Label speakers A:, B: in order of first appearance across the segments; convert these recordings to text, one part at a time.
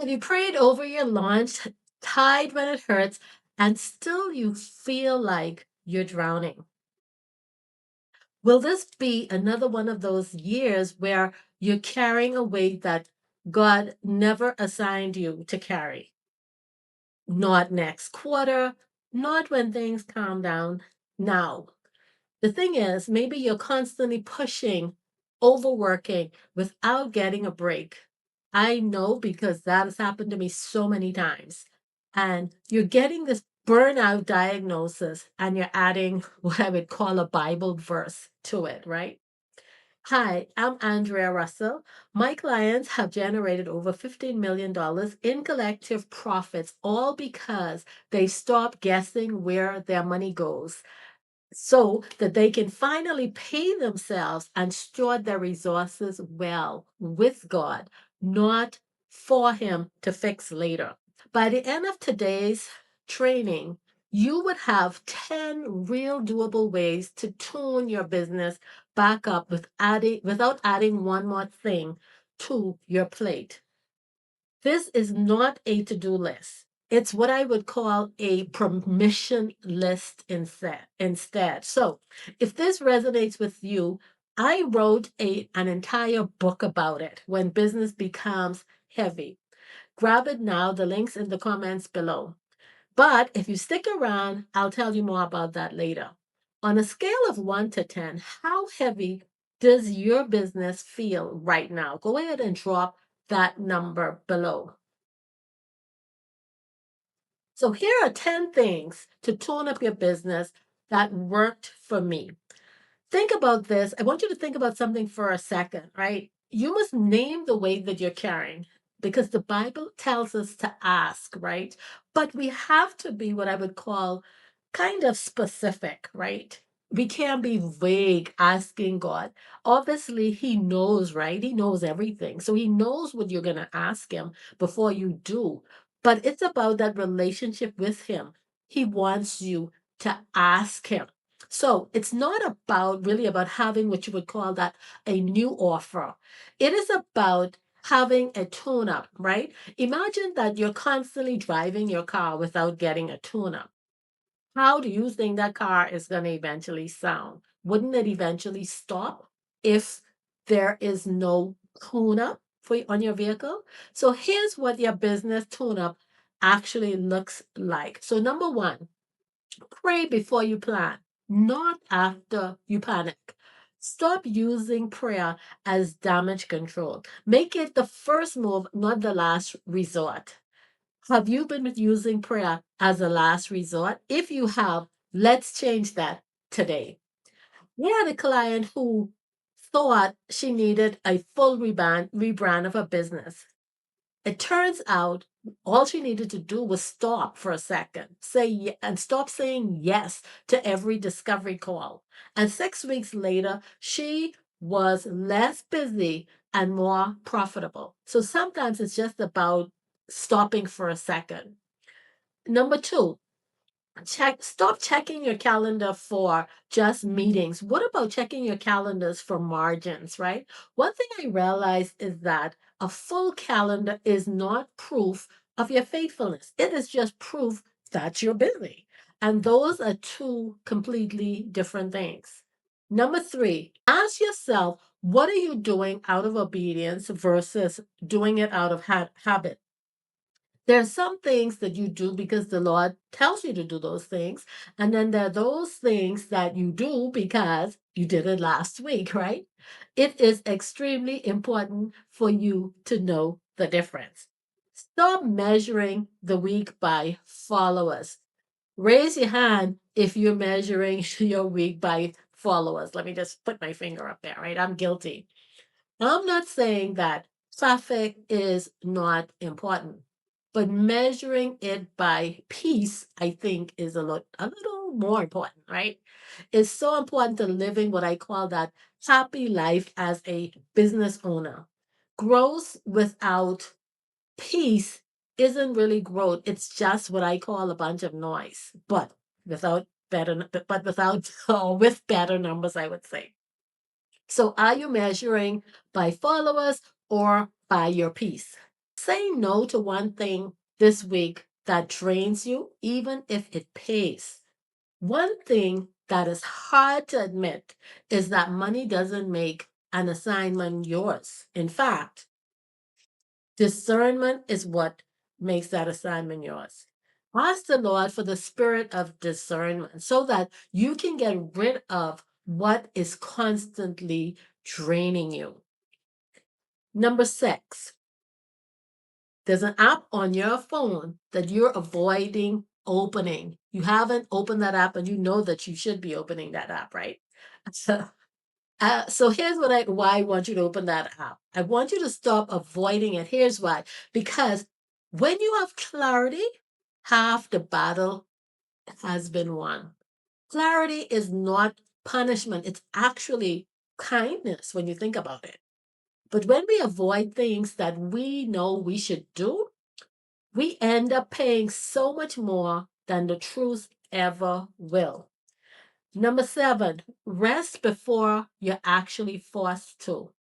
A: Have you prayed over your launch, tied when it hurts, and still you feel like you're drowning? Will this be another one of those years where you're carrying a weight that God never assigned you to carry? Not next quarter, not when things calm down, now. The thing is, maybe you're constantly pushing, overworking without getting a break. I know because that has happened to me so many times. And you're getting this burnout diagnosis and you're adding what I would call a Bible verse to it, right? Hi, I'm Andrea Russell. My clients have generated over $15 million in collective profits, all because they stopped guessing where their money goes so that they can finally pay themselves and steward their resources well with God, not for Him to fix later. By the end of today's training, you would have 10 real doable ways to tune your business back up without adding one more thing to your plate. This is not a to-do list. It's what I would call a permission list instead. So if this resonates with you, I wrote an entire book about it when business becomes heavy. Grab it now. The link's in the comments below. But if you stick around, I'll tell you more about that later. On a scale of 1 to 10, how heavy does your business feel right now? Go ahead and drop that number below. So here are 10 things to tone up your business that worked for me. Think about this. I want you to think about something for a second, right? You must name the weight that you're carrying because the Bible tells us to ask, right? But we have to be what I would call kind of specific, right? We can't be vague asking God. Obviously, He knows, right? He knows everything. So He knows what you're going to ask Him before you do. But it's about that relationship with Him. He wants you to ask Him. So it's not about really about having what you would call that a new offer. It is about having a tune up, right? Imagine that you're constantly driving your car without getting a tune up. How do you think that car is going to eventually sound? Wouldn't it eventually stop if there is no tune up on your vehicle? So here's what your business tune up actually looks like. So number one, pray before you plan, not after you panic. Stop using prayer as damage control. Make it the first move, not the last resort. Have you been using prayer as a last resort? If you have, let's change that today. We had a client who thought she needed a full rebrand of her business. It turns out all she needed to do was stop for a second, and stop saying yes to every discovery call. And 6 weeks later, she was less busy and more profitable. So sometimes it's just about stopping for a second. Number two, stop checking your calendar for just meetings. What about checking your calendars for margins, right? One thing I realized is that a full calendar is not proof of your faithfulness. It is just proof that you're busy. And those are two completely different things. Number three, ask yourself, what are you doing out of obedience versus doing it out of habit? There are some things that you do because the Lord tells you to do those things. And then there are those things that you do because you did it last week, right? It is extremely important for you to know the difference. Stop measuring the week by followers. Raise your hand if you're measuring your week by followers. Let me just put my finger up there, right? I'm guilty. I'm not saying that traffic is not important, but measuring it by piece, I think, is a little more important, right? It's so important to living what I call that happy life as a business owner. Growth without peace isn't really growth. It's just what I call a bunch of noise, but without or with better numbers, I would say. So are you measuring by followers or by your piece? Say no to one thing this week that drains you, even if it pays. One thing that is hard to admit is that money doesn't make an assignment yours. In fact, discernment is what makes that assignment yours. Ask the Lord for the spirit of discernment so that you can get rid of what is constantly draining you. Number six, there's an app on your phone that you're avoiding opening. You haven't opened that app and you know that you should be opening that app, right? So, so here's why I want you to open that app. I want you to stop avoiding it. Here's why. Because when you have clarity, half the battle has been won. Clarity is not punishment, it's actually kindness when you think about it. But when we avoid things that we know we should do, we end up paying so much more than the truth ever will. Number seven, rest before you're actually forced to.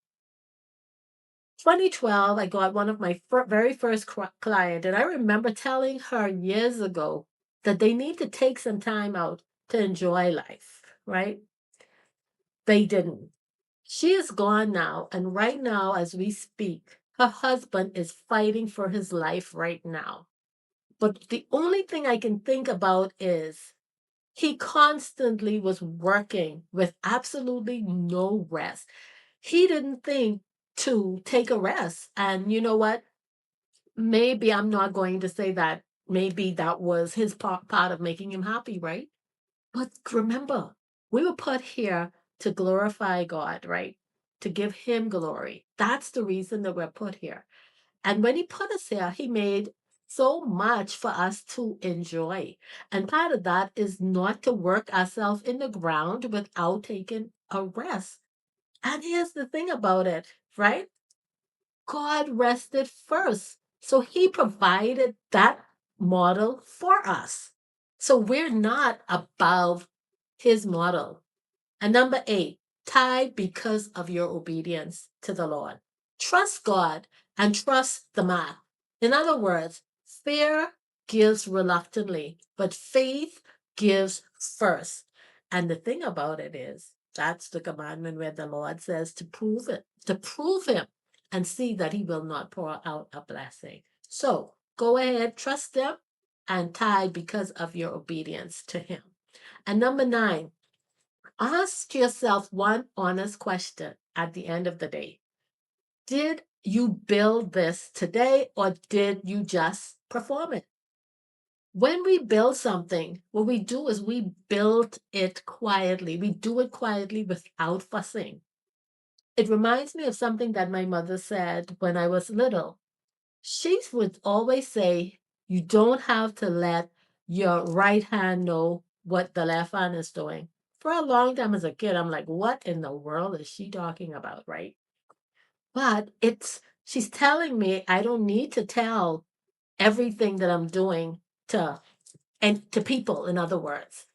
A: 2012, I got one of my very first client, and I remember telling her years ago that they need to take some time out to enjoy life, right? They didn't. She is gone now, and right now, as we speak, her husband is fighting for his life right now. But the only thing I can think about is he constantly was working with absolutely no rest. He didn't think to take a rest. And you know what? Maybe I'm not going to say that. Maybe that was his part of making him happy, right? But remember, we were put here to glorify God, right? To give him glory. That's the reason that we're put here. And when he put us here, he made so much for us to enjoy. And part of that is not to work ourselves in the ground without taking a rest. And here's the thing about it, right? God rested first. So he provided that model for us. So we're not above his model. And number eight, tithe because of your obedience to the Lord. Trust God and trust the math. In other words, fear gives reluctantly, but faith gives first. And the thing about it is, that's the commandment where the Lord says to prove it, to prove him and see that he will not pour out a blessing. So go ahead, trust him and tithe because of your obedience to him. And number nine, ask yourself one honest question at the end of the day. Did you build this today or did you just perform it? When we build something, what we do is we build it quietly. We do it quietly without fussing. It reminds me of something that my mother said when I was little. She would always say, you don't have to let your right hand know what the left hand is doing. For a long time as a kid, I'm like, what in the world is she talking about, right? But she's telling me I don't need to tell everything that I'm doing to to people, in other words.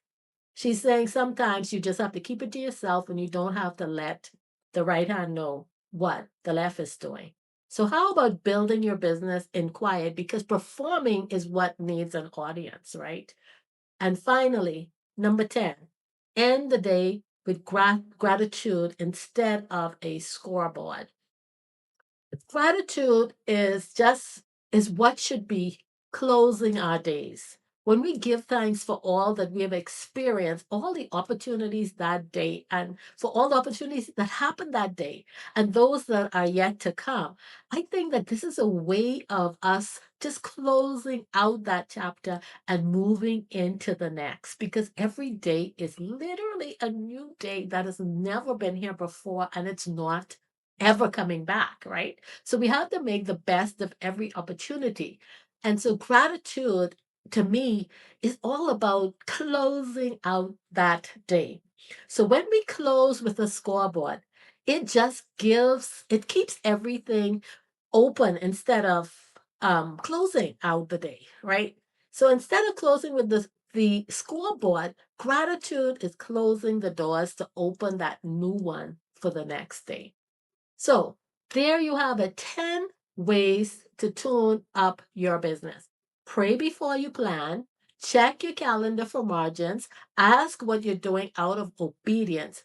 A: She's saying sometimes you just have to keep it to yourself and you don't have to let the right hand know what the left is doing. So, how about building your business in quiet? Because performing is what needs an audience, right? And finally, number 10, end the day with gratitude instead of a scoreboard. Gratitude is what should be closing our days. When we give thanks for all that we have experienced, all the opportunities that day, and for all the opportunities that happened that day, and those that are yet to come, I think that this is a way of us just closing out that chapter and moving into the next. Because every day is literally a new day that has never been here before, and it's not ever coming back, right? So we have to make the best of every opportunity. And so gratitude to me is all about closing out that day. So when we close with a scoreboard, it keeps everything open instead of closing out the day, right? So instead of closing with the scoreboard, gratitude is closing the doors to open that new one for the next day. So there you have it, 10 ways to tune up your business. Pray before you plan. Check your calendar for margins. Ask what you're doing out of obedience.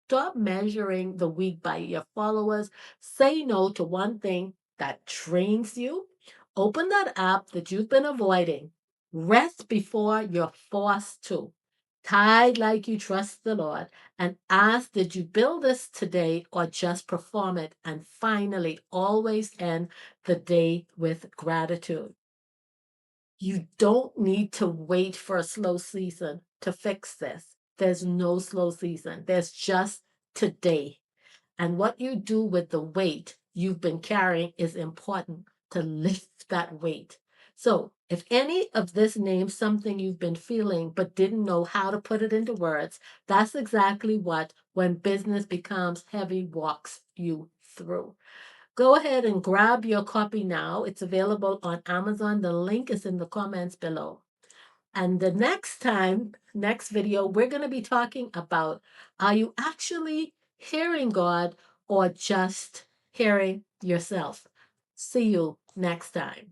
A: Stop measuring the week by your followers. Say no to one thing that drains you. Open that app that you've been avoiding. Rest before you're forced to. Tithe like you trust the Lord and ask, did you build this today or just perform it? And finally, always end the day with gratitude. You don't need to wait for a slow season to fix this. There's no slow season, there's just today. And what you do with the weight you've been carrying is important to lift that weight. So, if any of this names something you've been feeling but didn't know how to put it into words, that's exactly what when business becomes heavy walks you through. Go ahead and grab your copy now. It's available on Amazon. The link is in the comments below. And the next video, we're going to be talking about, are you actually hearing God or just hearing yourself? See you next time.